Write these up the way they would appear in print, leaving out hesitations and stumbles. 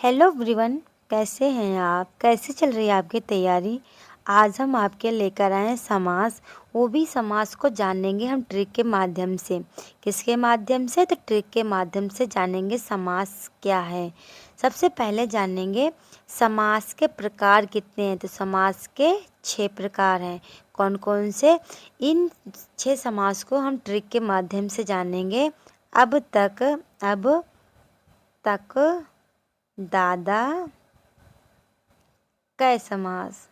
Hello everyone, कैसे हैं आप? कैसे चल रही है आपकी तैयारी? आज हम आपके लेकर आए हैं समास। वो भी समास को जानेंगे हम ट्रिक के माध्यम से। किसके माध्यम से? तो ट्रिक के माध्यम से जानेंगे समास क्या है। सबसे पहले जानेंगे समास के प्रकार कितने हैं। तो समास के 6 प्रकार हैं। कौन कौन से? इन 6 समास को हम ट्रिक के माध्यम से जानेंगे। अब तक दादा कै समास।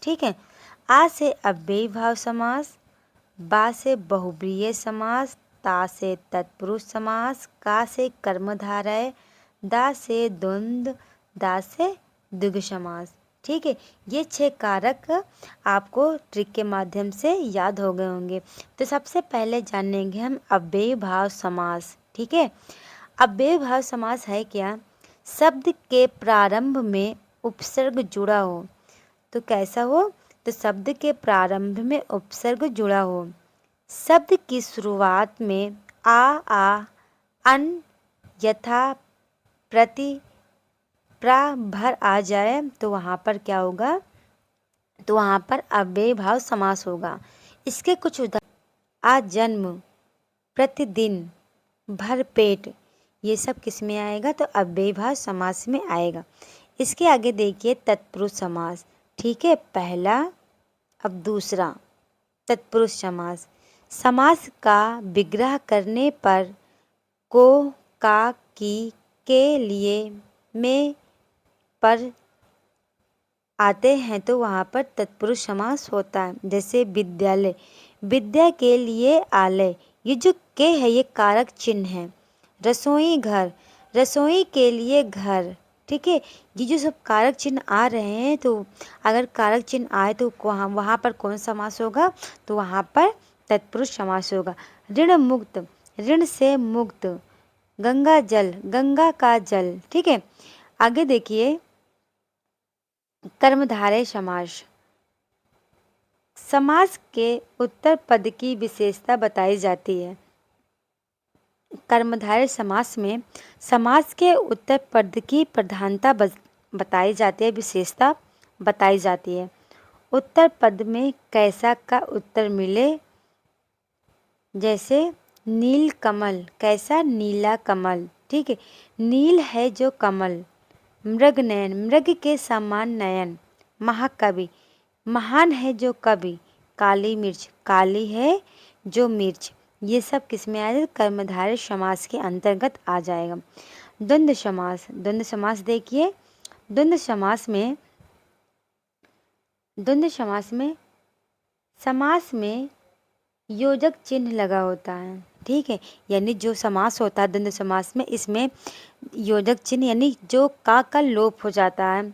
ठीक है। आ से अव्ययी भाव समास, बा से बहुब्रीहि समास, ता से तत्पुरुष समास, का से कर्मधारय, दा से द्वंद्व, दा से द्विगु समास। ठीक है। ये 6 कारक आपको ट्रिक के माध्यम से याद हो गए होंगे। तो सबसे पहले जानेंगे हम अव्ययी भाव समास। ठीक है। अव्ययी भाव समास है क्या? शब्द के प्रारंभ में उपसर्ग जुड़ा हो। तो कैसा हो? तो शब्द के प्रारंभ में उपसर्ग जुड़ा हो। शब्द की शुरुआत में आ, अन, यथा, प्रति, प्रा, भर आ जाए तो वहाँ पर क्या होगा? तो वहाँ पर अव्ययी भाव समास होगा। इसके कुछ उदाहरण: आज जन्म, प्रतिदिन, भर पेट, ये सब किस में आएगा? तो अव्ययी भाव समास में आएगा। इसके आगे देखिए तत्पुरुष समास। ठीक है। पहला, अब दूसरा तत्पुरुष समास। समास का विग्रह करने पर को, का, की, के लिए, में, पर आते हैं तो वहाँ पर तत्पुरुष समास होता है। जैसे विद्यालय, विद्या के लिए आलय, ये जो के है ये कारक चिन्ह है। रसोई घर, रसोई के लिए घर। ठीक है। ये जो सब कारक चिन्ह आ रहे हैं, तो अगर कारक चिन्ह आए तो वहाँ पर कौन समास होगा? तो वहाँ पर तत्पुरुष समास होगा। ऋण मुक्त, ऋण से मुक्त। गंगा जल, गंगा का जल। ठीक है। आगे देखिए कर्मधारय समास। समास के उत्तर पद की विशेषता बताई जाती है। कर्मधारय समास में समास के उत्तर पद की प्रधानता बताई जाती है, विशेषता बताई जाती है। उत्तर पद में कैसा का उत्तर मिले, जैसे नील कमल, कैसा? नीला कमल। ठीक है। नील है जो कमल। मृग नयन, मृग के समान नयन। महाकवि, महान है जो कवि। काली मिर्च, काली है जो मिर्च। ये सब किस में आएगा? कर्मधारय समास के अंतर्गत आ जाएगा। द्वंद्व समास, द्वंद्व समास देखिए। द्वंद्व समास में समास में योजक चिन्ह लगा होता है। ठीक है। यानी जो समास होता है द्वंद्व समास में, इसमें योजक चिन्ह यानी जो का लोप हो जाता है,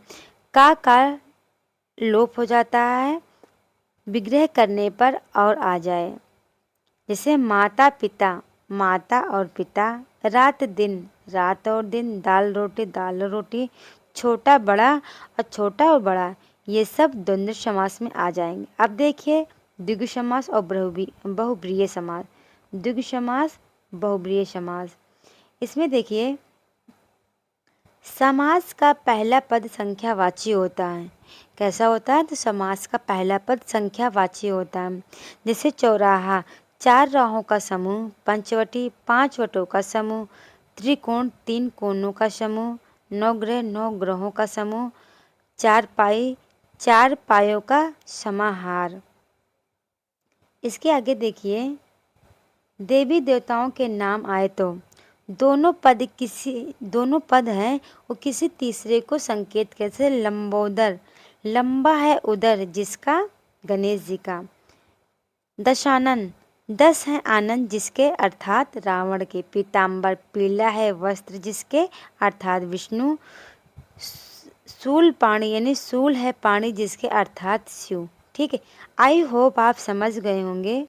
का लोप हो जाता है विग्रह करने पर और आ जाए। जैसे माता पिता, माता और पिता। रात दिन, रात और दिन। दाल रोटी, दाल और रोटी। छोटा बड़ा और छोटा और बड़ा, ये सब द्वंद्व समास में आ जाएंगे। अब देखिए द्विगु समास और बहुब्रीहि समास। द्विगु समास, बहुब्रीहि समास। इसमें देखिए समास का पहला पद संख्यावाची होता है। कैसा होता है? तो समास का पहला पद संख्यावाची होता है। जैसे चौराहा, 4 राहों का समूह। पंचवटी, 5 वटों का समूह। त्रिकोण, 3 कोनों का समूह। नवग्रह, 9 ग्रहों का समूह। चारपाई, 4 पायों का समाहार। इसके आगे देखिए देवी देवताओं के नाम आए तो दोनों पद हैं वो किसी तीसरे को संकेत कैसे? लंबोदर, लंबा है उदर जिसका, गणेश जी का। दशानन, 10 है आनंद जिसके, अर्थात रावण के। पीताम्बर, पीला है वस्त्र जिसके, अर्थात विष्णु। शूल पाणी यानी शूल है पाणी जिसके, अर्थात शिव। ठीक है। आई होप आप समझ गए होंगे।